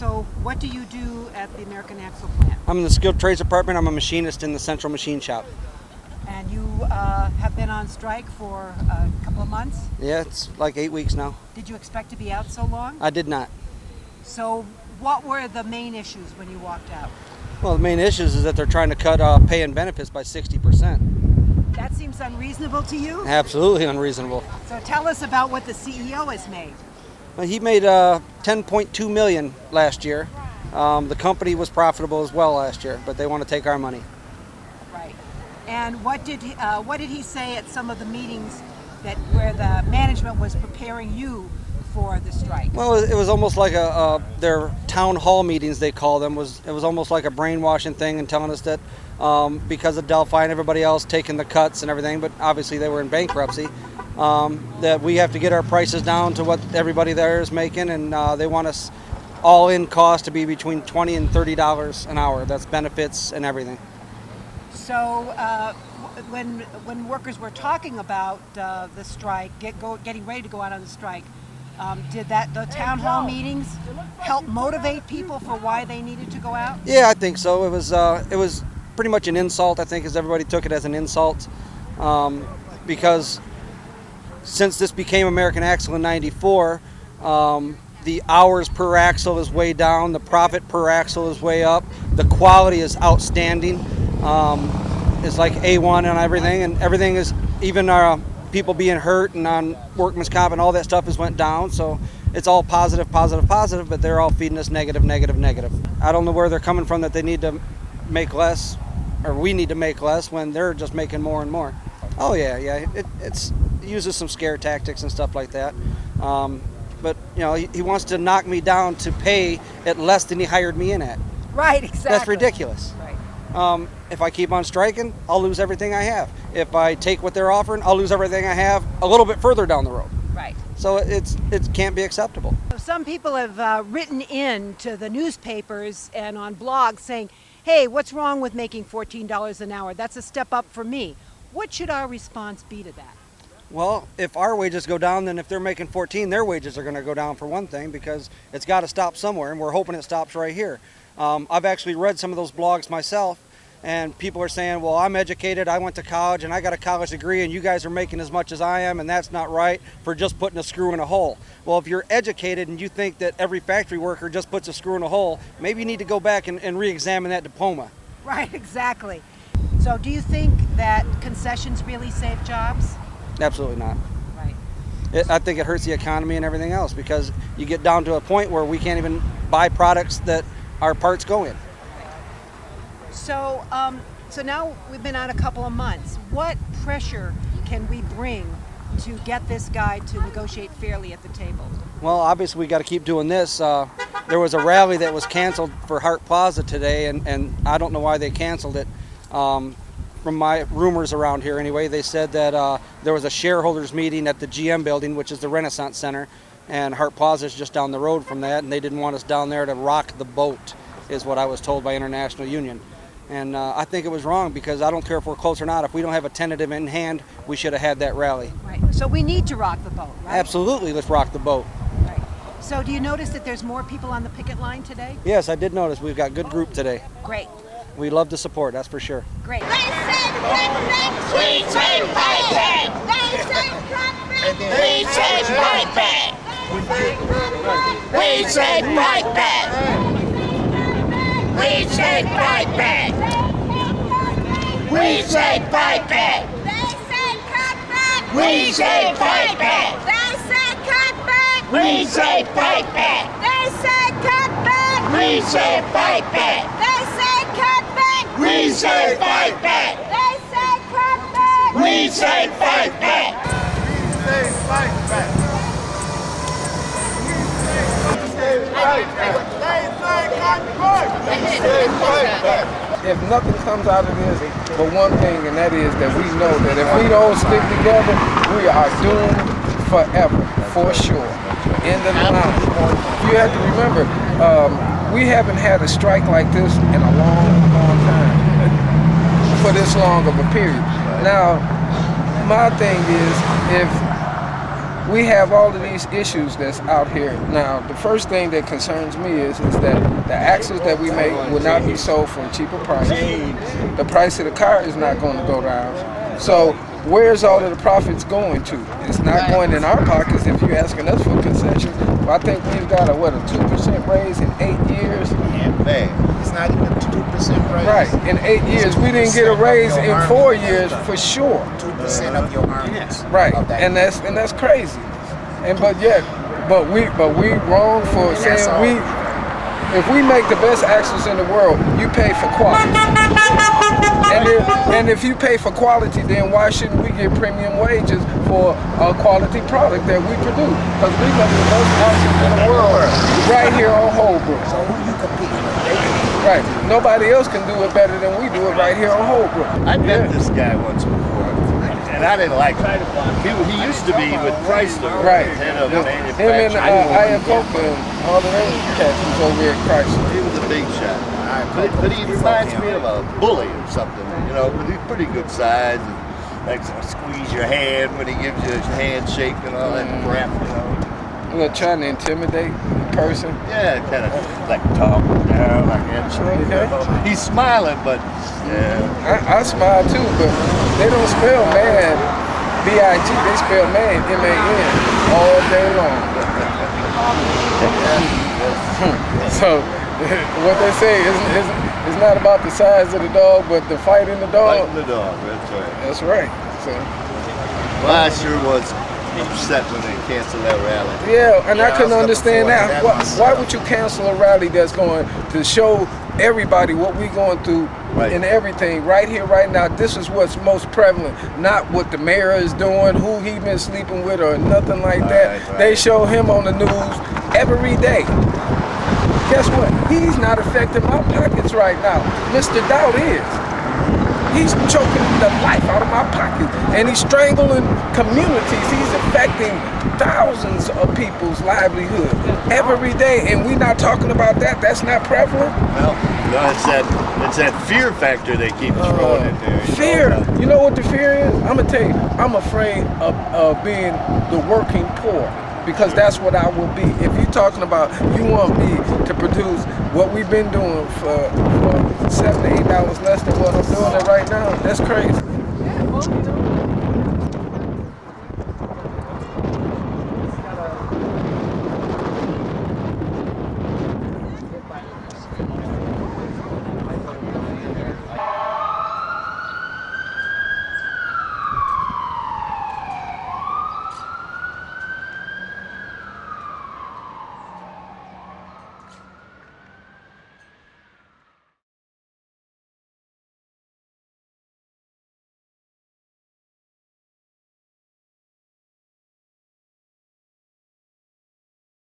So what do you do at the American Axle plant? I'm in the skilled trades department. I'm a machinist in the central machine shop. And you have been on strike for a couple of months? Yeah, it's like 8 weeks now. Did you expect to be out so long? I did not. So what were the main issues when you walked out? Well, the main issues is that they're trying to cut pay and benefits by 60%. That seems unreasonable to you? Absolutely unreasonable. So tell us about what the CEO has made. Well, he made $10.2 million last year. The company was profitable as well last year, but they want to take our money. Right. And what did he say at some of the meetings where the management was preparing you for the strike? Well, it was almost like their town hall meetings, they call them. It was almost like a brainwashing thing and telling us that because of Delphi and everybody else taking the cuts and everything, but obviously they were in bankruptcy, that we have to get our prices down to what everybody there is making, and they want us all-in cost to be between $20 and $30 an hour. That's benefits and everything. So when workers were talking about the strike, getting ready to go out on the strike, did the town hall meetings help motivate people for why they needed to go out? Yeah, I think so. It was pretty much an insult, I think, as everybody took it as an insult, because since this became American Axle in '94, the hours per axle is way down, the profit per axle is way up, the quality is outstanding. It's like A1 and everything is, even our people being hurt and on workman's comp and all that stuff has went down. So it's all positive, but they're all feeding us negative. I don't know where they're coming from that they need to make less, or we need to make less, when they're just making more and more. Oh yeah, it uses some scare tactics and stuff like that. But he wants to knock me down to pay at less than he hired me in at. Right, exactly. That's ridiculous. Right. If I keep on striking, I'll lose everything I have. If I take what they're offering, I'll lose everything I have a little bit further down the road. Right. So it can't be acceptable. So some people have written in to the newspapers and on blogs saying, hey, what's wrong with making $14 an hour? That's a step up for me. What should our response be to that? Well, if our wages go down, then if they're making 14, their wages are going to go down for one thing, because it's got to stop somewhere, and we're hoping it stops right here. I've actually read some of those blogs myself, and people are saying, well, I'm educated, I went to college, and I got a college degree, and you guys are making as much as I am, and that's not right for just putting a screw in a hole. Well, if you're educated and you think that every factory worker just puts a screw in a hole, maybe you need to go back and re-examine that diploma. Right, exactly. So do you think that concessions really save jobs? Absolutely not. Right. I think it hurts the economy and everything else, because you get down to a point where we can't even buy products that our parts go in. So, so now we've been out a couple of months. What pressure can we bring to get this guy to negotiate fairly at the table? Well, obviously we got to keep doing this. There was a rally that was canceled for Hart Plaza today, and I don't know why they canceled it. From my rumors around here anyway, they said that there was a shareholders meeting at the GM building, which is the Renaissance Center, and Hart Plaza is just down the road from that, and they didn't want us down there to rock the boat, is what I was told by International Union. And I think it was wrong, because I don't care if we're close or not. If we don't have a tentative in hand, we should have had that rally. Right. So we need to rock the boat, right? Absolutely, let's rock the boat. Right. So do you notice that there's more people on the picket line today? Yes, I did notice. We've got a good group today. Great. We love the support, that's for sure. Great. We say Picket! We say Picket! We say Picket! We say Picket! We say Picket! We say Picket! We say Picket! We say Picket! We say fight back! We say fight back! We say fight back! We say fight back! We say fight back! If nothing comes out of this but one thing, and that is that we know that if we don't stick together, we are doomed forever, for sure. End of the line. You have to remember, we haven't had a strike like this in a long time, for this long of a period. Now, my thing is, if we have all of these issues that's out here. Now, the first thing that concerns me is that the axles that we make will not be sold for a cheaper price. The price of the car is not going to go down. So where's all of the profits going to? It's not going in our pockets if you're asking us for concessions. Well, I think we've got a 2% raise in 8 years. Man, it's not even 2% raise. Right, in 8 years. We didn't get a raise in 4 years for sure. 2% of your earnings. Right, and that's crazy. And but we wrong for saying if we make the best axles in the world, you pay for quality. And if you pay for quality, then why shouldn't we get premium wages for a quality product that we produce? Because we make the best axles in the world right here on Holbrook. So who you competing with? Right. Nobody else can do it better than we do it right here on Holbrook. I met this guy once before, and I didn't like him. He used to be with Chrysler, Right. head of Him and Iacocca and all the other cats was over here at Chrysler. He was a big shot. But he reminds me of a bully or something, you know, but he's pretty good size and likes to squeeze your hand when he gives you his handshake and all that crap, you know. Well, trying to intimidate the person. Yeah, kind of like talking down like that. Okay. He's smiling, but yeah. I smile too, but they don't spell man B-I-G, they spell man M-A-N all day long. So what they say is not about the size of the dog, but the fight in the dog. Fighting the dog, that's right. That's right. So. Well, I sure was upset when they canceled that rally. Yeah, and I couldn't I was understand looking that. forward to that Why myself. would you cancel a rally that's going to show everybody what we're going through and everything right here, right now? This is what's most prevalent, not what the mayor is doing, who he been sleeping with, or nothing like that. Right. They show him on the news every day. Guess what? He's not affecting my pockets right now. Mr. Doubt is. He's choking the life out of my pocket, and he's strangling communities. He's affecting thousands of people's livelihood every day, and we're not talking about that. That's not prevalent. Well, no, it's that fear factor they keep throwing in there. Fear. You know what the fear is? I'm gonna tell you. I'm afraid of being the working poor, because that's what I will be. If you're talking about you want me to produce what we've been doing for $7 to $8 less than what I'm doing it right now, that's crazy.